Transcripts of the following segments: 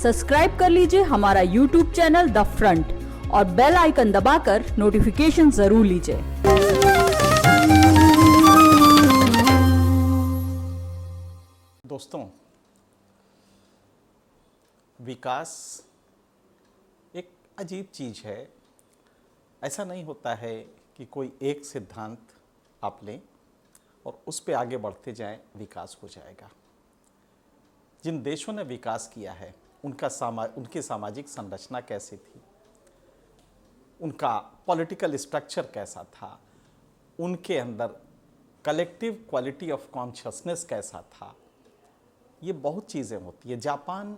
Subscribe कर लीजिए हमारा YouTube चैनल द फ्रंट और बेल आइकन दबाकर नोटिफिकेशन जरूर लीजिए। दोस्तों, विकास एक अजीब चीज़ है। ऐसा नहीं होता है कि कोई एक सिद्धांत आप लें और उस पे आगे बढ़ते जाएं, विकास हो जाएगा। जिन देशों ने विकास किया है उनकी सामाजिक संरचना कैसी थी, उनका पॉलिटिकल स्ट्रक्चर कैसा था, उनके अंदर कलेक्टिव क्वालिटी ऑफ कॉन्शियसनेस कैसा था, ये बहुत चीज़ें होती है। जापान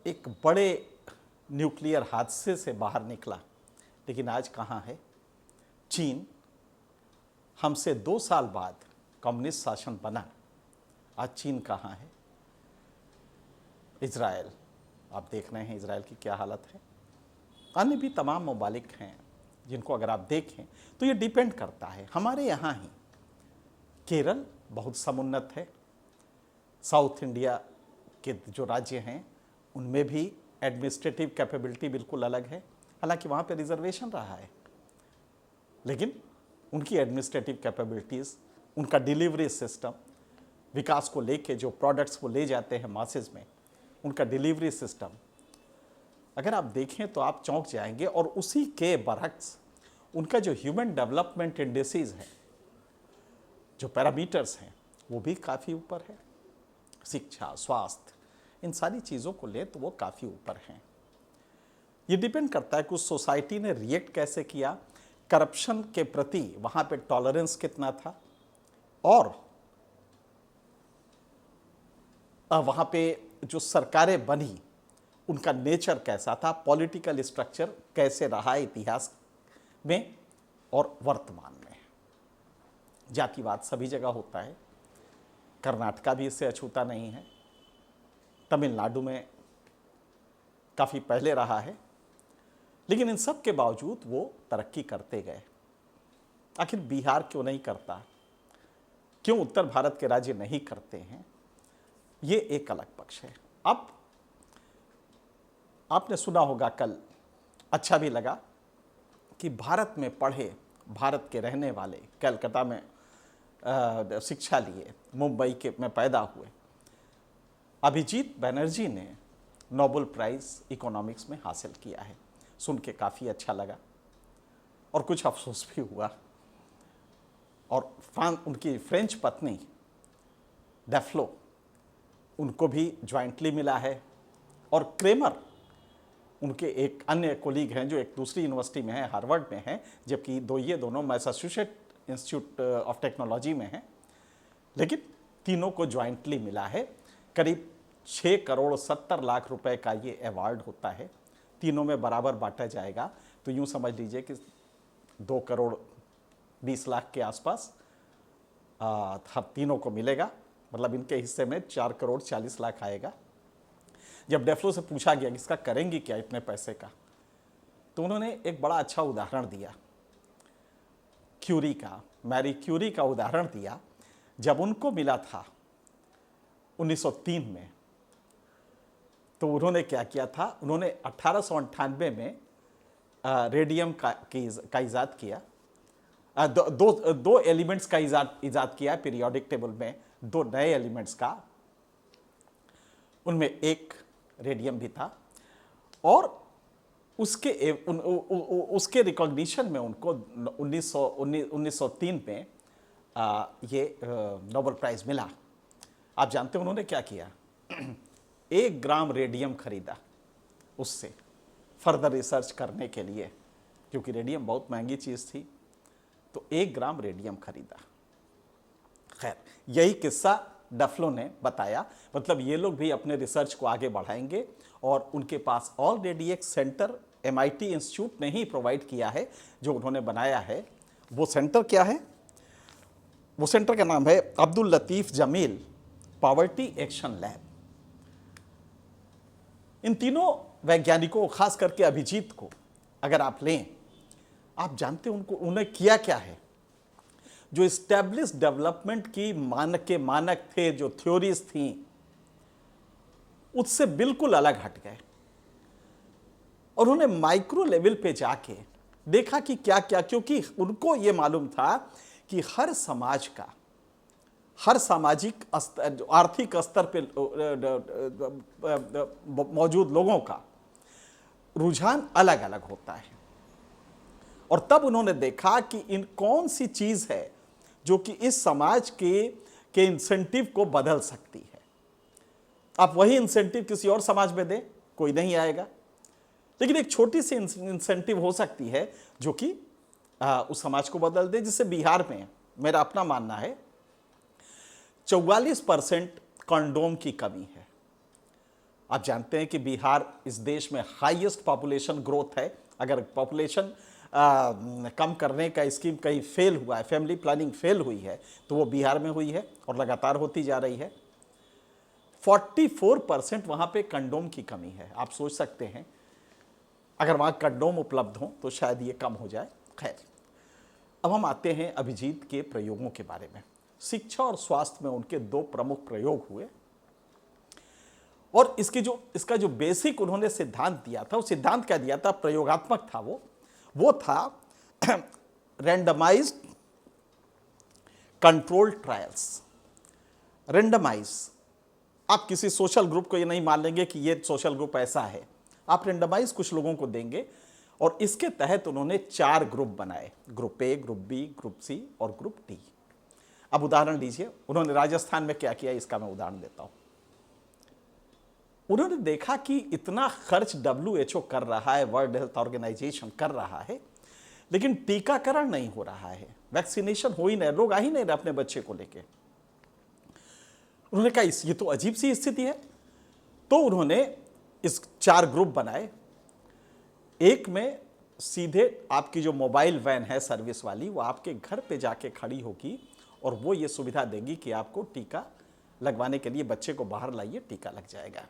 एक बड़े न्यूक्लियर हादसे से बाहर निकला, लेकिन आज कहाँ है? चीन हमसे 2 साल बाद कम्युनिस्ट शासन बना, आज चीन कहाँ है? इजराइल, आप देख रहे हैं इजराइल की क्या हालत है। अन्य भी तमाम ममालिक हैं जिनको अगर आप देखें तो ये डिपेंड करता है। हमारे यहाँ ही केरल बहुत समुन्नत है, साउथ इंडिया के जो राज्य हैं उनमें भी एडमिनिस्ट्रेटिव कैपेबिलिटी बिल्कुल अलग है। हालांकि वहाँ पे रिजर्वेशन रहा है, लेकिन उनकी एडमिनिस्ट्रेटिव कैपेबिलिटीज़, उनका डिलीवरी सिस्टम, विकास को लेके जो प्रोडक्ट्स वो ले जाते हैं मासेस में, उनका डिलीवरी सिस्टम अगर आप देखें तो आप चौंक जाएंगे। और उसी के बरक्स उनका जो ह्यूमन डेवलपमेंट इंडेक्सेस हैं, जो पैरामीटर्स हैं, वो भी काफ़ी ऊपर है। शिक्षा, स्वास्थ्य, इन सारी चीज़ों को ले तो वो काफ़ी ऊपर हैं। ये डिपेंड करता है कि उस सोसाइटी ने रिएक्ट कैसे किया, करप्शन के प्रति वहाँ पे टॉलरेंस कितना था, और वहाँ पे जो सरकारें बनी उनका नेचर कैसा था, पॉलिटिकल स्ट्रक्चर कैसे रहा इतिहास में और वर्तमान में। जातिवाद सभी जगह होता है, कर्नाटका भी इससे अछूता नहीं है, तमिलनाडु में काफ़ी पहले रहा है, लेकिन इन सब के बावजूद वो तरक्की करते गए। आखिर बिहार क्यों नहीं करता, क्यों उत्तर भारत के राज्य नहीं करते हैं, ये एक अलग पक्ष है। अब आपने सुना होगा, कल अच्छा भी लगा कि भारत में पढ़े, भारत के रहने वाले, कलकत्ता में शिक्षा लिए, मुंबई के में पैदा हुए अभिजीत बनर्जी ने नोबेल प्राइज़ इकोनॉमिक्स में हासिल किया है। सुन के काफ़ी अच्छा लगा और कुछ अफसोस भी हुआ। और उनकी फ्रेंच पत्नी डेफ्लो, उनको भी ज्वाइंटली मिला है। और क्रेमर, उनके एक अन्य कोलीग हैं जो एक दूसरी यूनिवर्सिटी में है, हार्वर्ड में हैं, जबकि ये दोनों मैसाचुसेट्स इंस्टीट्यूट ऑफ टेक्नोलॉजी में हैं, लेकिन तीनों को ज्वाइंटली मिला है। करीब 6 करोड़ 70 लाख रुपए का ये अवार्ड होता है, तीनों में बराबर बांटा जाएगा। तो यूँ समझ लीजिए कि 2 करोड़ 20 लाख के आसपास हर तीनों को मिलेगा, मतलब इनके हिस्से में 4 करोड़ 40 लाख आएगा। जब डेफ्लो से पूछा गया कि इसका करेंगी क्या इतने पैसे का, तो उन्होंने एक बड़ा अच्छा उदाहरण दिया, क्यूरी का, मैरी क्यूरी का उदाहरण दिया। जब उनको मिला था 1903 में, तो उन्होंने क्या किया था, उन्होंने 1898 में रेडियम का इजाद किया। दो एलिमेंट्स का इजाद किया पीरियोडिक टेबल में, 2 नए एलिमेंट्स का, उनमें एक रेडियम भी था। और उसके रिकॉग्निशन में उनको 1903 में ये नोबेल प्राइज़ मिला। आप जानते हैं उन्होंने क्या किया? 1 ग्राम रेडियम खरीदा उससे फर्दर रिसर्च करने के लिए, क्योंकि रेडियम बहुत महंगी चीज़ थी, तो 1 ग्राम रेडियम खरीदा। खैर, यही किस्सा डेफ्लो ने बताया। मतलब ये लोग भी अपने रिसर्च को आगे बढ़ाएंगे और उनके पास ऑलरेडी एक सेंटर MIT इंस्टीट्यूट ने ही प्रोवाइड किया है, जो उन्होंने बनाया है। वो सेंटर क्या है? वो सेंटर का नाम है Abdul Latif Jameel poverty action lab. इन तीनों वैज्ञानिकों, खास करके अभिजीत को अगर आप लें, आप जानते हैं उन्हें किया क्या है? जो इस्टेब्लिश डेवलपमेंट की मानक थे, जो थ्योरीज थी, उससे बिल्कुल अलग हट गए और उन्होंने माइक्रो लेवल पे जाके देखा कि क्या क्या, क्योंकि उनको ये मालूम था कि हर समाज का, हर सामाजिक स्तर, आर्थिक स्तर पे मौजूद लोगों का रुझान अलग अलग होता है। और तब उन्होंने देखा कि इन कौन सी चीज है जो कि इस समाज के इंसेंटिव को बदल सकती है। आप वही इंसेंटिव किसी और समाज में दें, कोई नहीं आएगा, लेकिन एक छोटी सी इंसेंटिव हो सकती है जो कि उस समाज को बदल दे। जिससे बिहार में मेरा अपना मानना है 44% कंडोम की कमी है। आप जानते हैं कि बिहार इस देश में हाईएस्ट पॉपुलेशन ग्रोथ है। अगर पॉपुलेशन कम करने का स्कीम कहीं फेल हुआ है, फैमिली प्लानिंग फेल हुई है, तो वो बिहार में हुई है और लगातार होती जा रही है। 44% वहां पे कंडोम की कमी है। आप सोच सकते हैं अगर वहां कंडोम उपलब्ध हो तो शायद ये कम हो जाए। खैर, अब हम आते हैं अभिजीत के प्रयोगों के बारे में। शिक्षा और स्वास्थ्य में उनके 2 प्रमुख प्रयोग हुए और इसका जो बेसिक उन्होंने सिद्धांत दिया था, वो सिद्धांत क्या दिया था, प्रयोगात्मक था वो था रैंडमाइज्ड कंट्रोल ट्रायल्स। रैंडमाइज, आप किसी सोशल ग्रुप को ये नहीं मान लेंगे कि ये सोशल ग्रुप ऐसा है, आप रैंडमाइज कुछ लोगों को देंगे और इसके तहत उन्होंने 4 ग्रुप बनाए, group A, group B, group C और ग्रुप डी। अब उदाहरण लीजिए उन्होंने राजस्थान में क्या किया, इसका मैं उदाहरण देता हूं। उन्होंने देखा कि इतना खर्च WHO कर रहा है, वर्ल्ड हेल्थ ऑर्गेनाइजेशन कर रहा है, लेकिन टीकाकरण नहीं हो रहा है, वैक्सीनेशन हो ही नहीं, लोग आ ही नहीं रहे अपने बच्चे को लेके। उन्होंने कहा ये तो अजीब सी स्थिति है। तो उन्होंने इस 4 ग्रुप बनाए। एक में सीधे आपकी जो मोबाइल वैन है सर्विस वाली, वो आपके घर पे जाके खड़ी होगी और वो ये सुविधा देगी कि आपको टीका लगवाने के लिए बच्चे को बाहर लाइए, टीका लग जाएगा।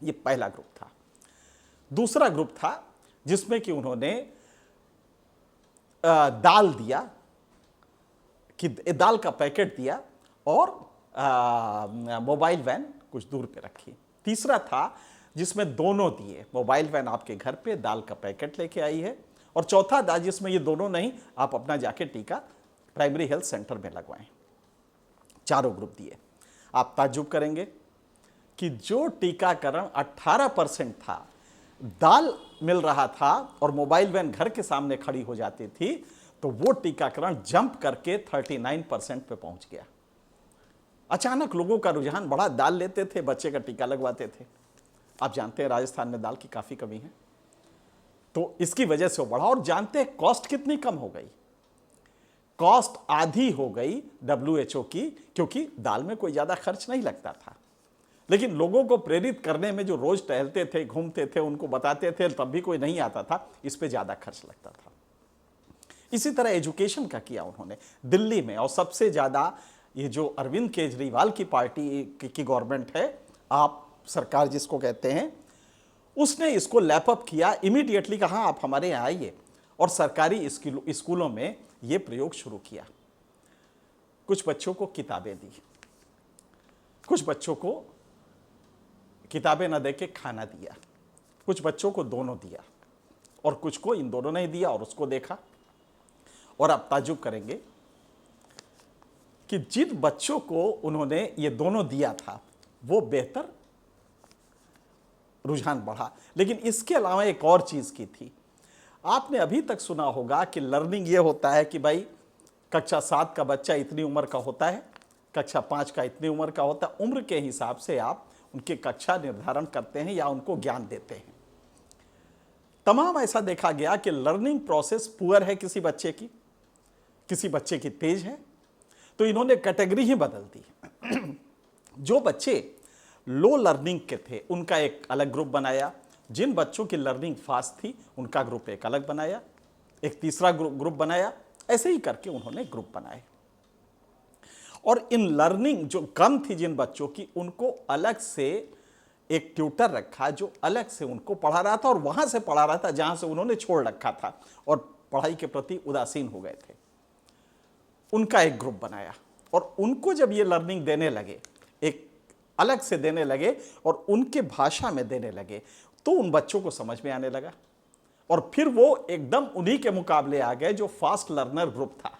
ये पहला ग्रुप था। दूसरा ग्रुप था जिसमें कि उन्होंने दाल दिया, कि दाल का पैकेट दिया और मोबाइल वैन कुछ दूर पे रखी। तीसरा था जिसमें दोनों दिए, मोबाइल वैन आपके घर पे दाल का पैकेट लेके आई है, और चौथा था जिसमें ये दोनों नहीं, आप अपना जाके टीका प्राइमरी हेल्थ सेंटर में लगवाएं। 4 ग्रुप दिए। आप ताज्जुब करेंगे कि जो टीकाकरण 18% था, दाल मिल रहा था और मोबाइल वैन घर के सामने खड़ी हो जाती थी, तो वो टीकाकरण जंप करके 39% पे पहुंच गया। अचानक लोगों का रुझान बढ़ा, दाल लेते थे, बच्चे का टीका लगवाते थे। आप जानते हैं राजस्थान में दाल की काफी कमी है, तो इसकी वजह से वो बढ़ा। और जानते हैं कॉस्ट कितनी कम हो गई, कॉस्ट आधी हो गई WHO की, क्योंकि दाल में कोई ज्यादा खर्च नहीं लगता था। लेकिन लोगों को प्रेरित करने में, जो रोज टहलते थे, घूमते थे, उनको बताते थे, तब भी कोई नहीं आता था, इस पे ज्यादा खर्च लगता था। इसी तरह एजुकेशन का किया उन्होंने दिल्ली में, और सबसे ज्यादा ये जो अरविंद केजरीवाल की पार्टी की गवर्नमेंट है, आप सरकार जिसको कहते हैं, उसने इसको लैपअप किया। इमीडिएटली कहा आप हमारे यहाँ आइए, और सरकारी स्कूलों में ये प्रयोग शुरू किया। कुछ बच्चों को किताबें दी, कुछ बच्चों को किताबें न देके खाना दिया, कुछ बच्चों को दोनों दिया, और कुछ को इन दोनों नहीं दिया और उसको देखा। और आप ताज्जुब करेंगे कि जिन बच्चों को उन्होंने ये दोनों दिया था, वो बेहतर रुझान बढ़ा। लेकिन इसके अलावा एक और चीज की थी। आपने अभी तक सुना होगा कि लर्निंग ये होता है कि भाई कक्षा 7 का बच्चा इतनी उम्र का होता है, कक्षा 5 का इतनी उम्र का होता है। उम्र के हिसाब से आप उनकी कक्षा निर्धारण करते हैं या उनको ज्ञान देते हैं। तमाम ऐसा देखा गया कि लर्निंग प्रोसेस पुअर है किसी बच्चे की तेज है, तो इन्होंने कैटेगरी ही बदल दी। जो बच्चे लो लर्निंग के थे उनका एक अलग ग्रुप बनाया, जिन बच्चों की लर्निंग फास्ट थी उनका ग्रुप एक अलग बनाया, एक तीसरा ग्रुप बनाया। ऐसे ही करके उन्होंने ग्रुप बनाए, और इन लर्निंग जो कम थी जिन बच्चों की, उनको अलग से एक ट्यूटर रखा जो अलग से उनको पढ़ा रहा था, और वहां से पढ़ा रहा था जहां से उन्होंने छोड़ रखा था और पढ़ाई के प्रति उदासीन हो गए थे। उनका एक ग्रुप बनाया, और उनको जब ये लर्निंग देने लगे, एक अलग से देने लगे और उनके भाषा में देने लगे, तो उन बच्चों को समझ में आने लगा और फिर वो एकदम उन्हीं के मुकाबले आ गए जो फास्ट लर्नर ग्रुप था।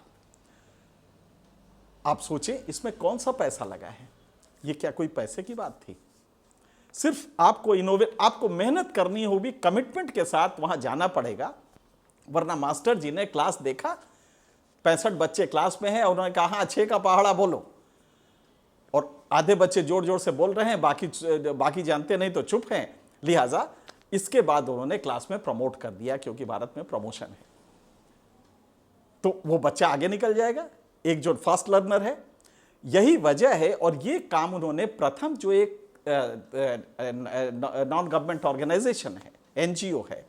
आप सोचें इसमें कौन सा पैसा लगा है? ये क्या कोई पैसे की बात थी? सिर्फ आपको मेहनत करनी होगी, कमिटमेंट के साथ वहां जाना पड़ेगा, वरना मास्टर जी ने क्लास देखा, 65 बच्चे क्लास में हैं और उन्होंने कहा हाँ 6 का पहाड़ा बोलो, और आधे बच्चे जोर जोर से बोल रहे हैं, बाकी जानते नहीं तो चुप हैं। लिहाजा इसके बाद उन्होंने क्लास में प्रमोट कर दिया, क्योंकि भारत में प्रमोशन है तो वो बच्चा आगे निकल जाएगा, एक जो फास्ट लर्नर है। यही वजह है, और ये काम उन्होंने प्रथम जो एक नॉन गवर्नमेंट ऑर्गेनाइजेशन है, एनजीओ है,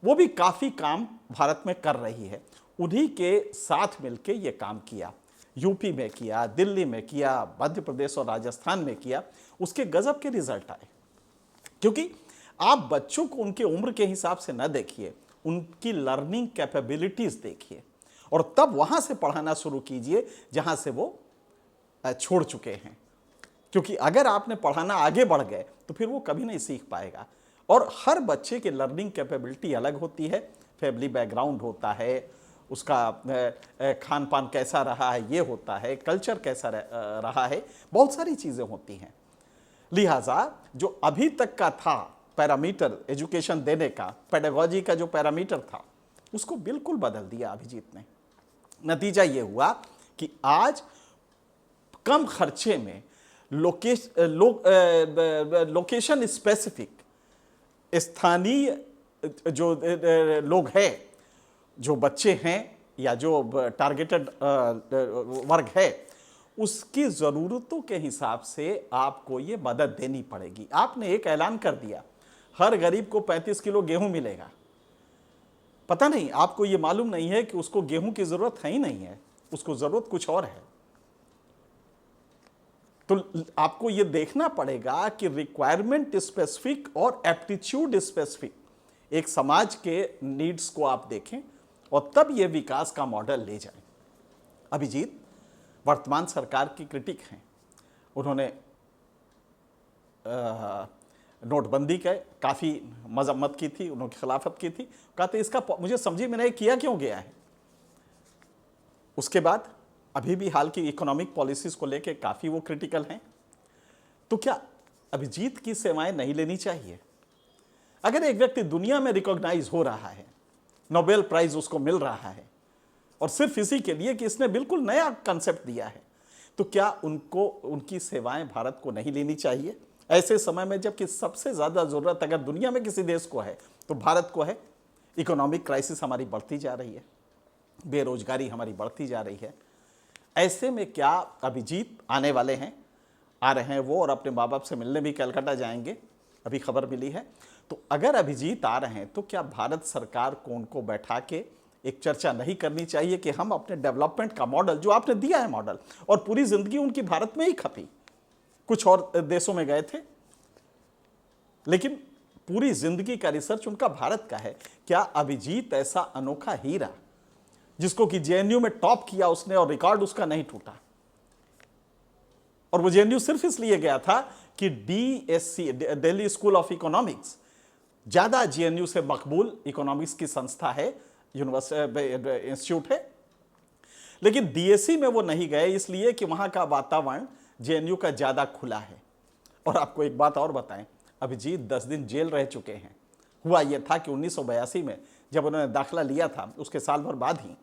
वो भी काफी काम भारत में कर रही है, उन्हीं के साथ मिलके ये काम किया। यूपी में किया, दिल्ली में किया, मध्य प्रदेश और राजस्थान में किया, उसके गजब के रिजल्ट आए। क्योंकि आप बच्चों को उनके उम्र के हिसाब से न देखिए, उनकी लर्निंग कैपेबिलिटीज देखिए और तब वहां से पढ़ाना शुरू कीजिए जहां से वो छोड़ चुके हैं। क्योंकि अगर आपने पढ़ाना आगे बढ़ गए तो फिर वो कभी नहीं सीख पाएगा। और हर बच्चे की लर्निंग कैपेबिलिटी अलग होती है, फैमिली बैकग्राउंड होता है, उसका खान पान कैसा रहा है ये होता है, कल्चर कैसा रहा है, बहुत सारी चीज़ें होती हैं। लिहाजा जो अभी तक का था पैरामीटर एजुकेशन देने का, पेडागॉजी का जो पैरामीटर था, उसको बिल्कुल बदल दिया अभिजीत ने। नतीजा ये हुआ कि आज कम खर्चे में लोकेशन स्पेसिफिक स्थानीय जो लोग हैं, जो बच्चे हैं या जो टारगेटेड वर्ग है, उसकी ज़रूरतों के हिसाब से आपको ये मदद देनी पड़ेगी। आपने एक ऐलान कर दिया, हर गरीब को 35 किलो गेहूं मिलेगा। पता नहीं, आपको ये मालूम नहीं है कि उसको गेहूं की ज़रूरत है ही नहीं है, उसको ज़रूरत कुछ और है। तो आपको ये देखना पड़ेगा कि रिक्वायरमेंट स्पेसिफिक और एप्टीट्यूड स्पेसिफिक एक समाज के नीड्स को आप देखें और तब ये विकास का मॉडल ले जाएं। अभिजीत वर्तमान सरकार की क्रिटिक हैं। उन्होंने नोटबंदी के काफ़ी मजम्मत की थी, उन्होंने खिलाफत की थी, कहते इसका मुझे समझ में नहीं किया क्यों गया है। उसके बाद अभी भी हाल की इकोनॉमिक पॉलिसीज़ को लेके काफ़ी वो क्रिटिकल हैं। तो क्या अभिजीत की सेवाएं नहीं लेनी चाहिए? अगर एक व्यक्ति दुनिया में रिकॉग्नाइज हो रहा है, नोबेल प्राइज उसको मिल रहा है, और सिर्फ इसी के लिए कि इसने बिल्कुल नया कंसेप्ट दिया है, तो क्या उनकी सेवाएं भारत को नहीं लेनी चाहिए? ऐसे समय में जबकि सबसे ज़्यादा ज़रूरत अगर दुनिया में किसी देश को है तो भारत को है। इकोनॉमिक क्राइसिस हमारी बढ़ती जा रही है, बेरोजगारी हमारी बढ़ती जा रही है। ऐसे में क्या अभिजीत आने वाले हैं, आ रहे हैं वो, और अपने माँ बाप से मिलने भी कलकत्ता जाएंगे, अभी खबर मिली है। तो अगर अभिजीत आ रहे हैं तो क्या भारत सरकार को उनको बैठा के एक चर्चा नहीं करनी चाहिए कि हम अपने डेवलपमेंट का मॉडल जो आपने दिया है मॉडल, और पूरी जिंदगी उनकी भारत में ही खपी, कुछ और देशों में गए थे लेकिन पूरी जिंदगी का रिसर्च उनका भारत का है। क्या अभिजीत ऐसा अनोखा हीरा जिसको कि जेएनयू में टॉप किया उसने और रिकॉर्ड उसका नहीं टूटा, और वो जेएनयू सिर्फ इसलिए गया था कि DSC Delhi school of economics ज्यादा जेएनयू से मकबूल इकोनॉमिक्स की संस्था है, यूनिवर्सिटी इंस्टीट्यूट है, लेकिन डीएससी में वो नहीं गए इसलिए कि वहां का वातावरण जेएनयू का ज्यादा खुला है। और आपको एक बात और बताएं, अभिजीत 10 दिन जेल रह चुके हैं। हुआ यह था कि 1982 में जब उन्होंने दाखिला लिया था, उसके साल भर बाद ही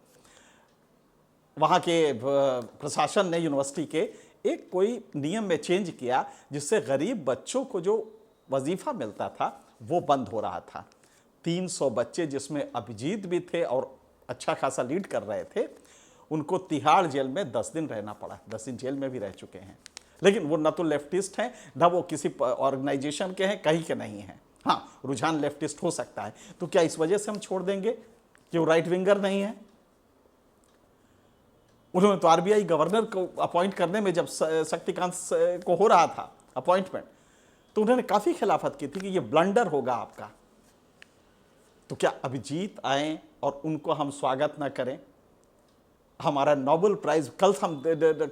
वहाँ के प्रशासन ने यूनिवर्सिटी के एक कोई नियम में चेंज किया जिससे गरीब बच्चों को जो वजीफा मिलता था वो बंद हो रहा था। 300 बच्चे जिसमें अभिजीत भी थे और अच्छा खासा लीड कर रहे थे, उनको तिहाड़ जेल में 10 दिन रहना पड़ा। 10 दिन जेल में भी रह चुके हैं, लेकिन वो न तो लेफ्टिस्ट हैं न वो किसी ऑर्गेनाइजेशन के हैं, कहीं के नहीं हैं। हाँ, रुझान लेफ्टिस्ट हो सकता है, तो क्या इस वजह से हम छोड़ देंगे कि वो राइट विंगर नहीं है? उन्होंने तो आरबीआई गवर्नर को अपॉइंट करने में जब शक्तिकांत को हो रहा था अपॉइंटमेंट, तो उन्होंने काफी खिलाफत की थी कि ये ब्लंडर होगा आपका। तो क्या अभिजीत आए और उनको हम स्वागत ना करें? हमारा नोबेल प्राइज कल हम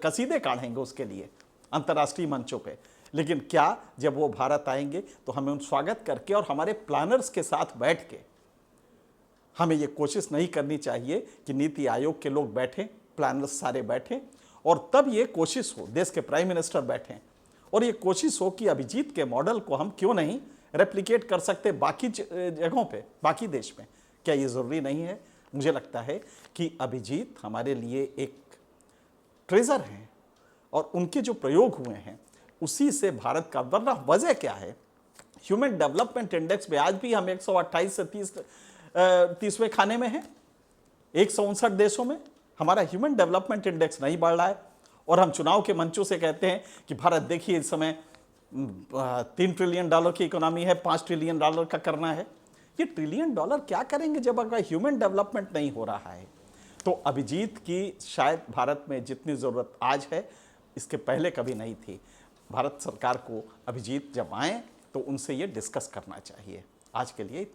कसीदे काढ़ेंगे उसके लिए अंतर्राष्ट्रीय मंचों पे। लेकिन क्या जब वो भारत आएंगे तो हमें उन स्वागत करके और हमारे प्लानर्स के साथ बैठ के हमें ये कोशिश नहीं करनी चाहिए कि नीति आयोग के लोग बैठें, प्लानर्स सारे बैठें और तब ये कोशिश हो, देश के प्राइम मिनिस्टर बैठें और ये कोशिश हो कि अभिजीत के मॉडल को हम क्यों नहीं रेप्लिकेट कर सकते बाकी जगहों पे, बाकी देश में। क्या ये ज़रूरी नहीं है? मुझे लगता है कि अभिजीत हमारे लिए एक ट्रेजर हैं और उनके जो प्रयोग हुए हैं उसी से भारत का, वरना वजह क्या है, ह्यूमन डेवलपमेंट इंडेक्स में आज भी हम 128 से 30वें खाने में हैं। 159 देशों में हमारा ह्यूमन डेवलपमेंट इंडेक्स नहीं बढ़ रहा है और हम चुनाव के मंचों से कहते हैं कि भारत देखिए इस समय $3 ट्रिलियन की इकोनॉमी है, $5 ट्रिलियन का करना है। ये $1 ट्रिलियन क्या करेंगे जब अगर ह्यूमन डेवलपमेंट नहीं हो रहा है? तो अभिजीत की शायद भारत में जितनी ज़रूरत आज है इसके पहले कभी नहीं थी। भारत सरकार को अभिजीत जब आए तो उनसे ये डिस्कस करना चाहिए। आज के लिए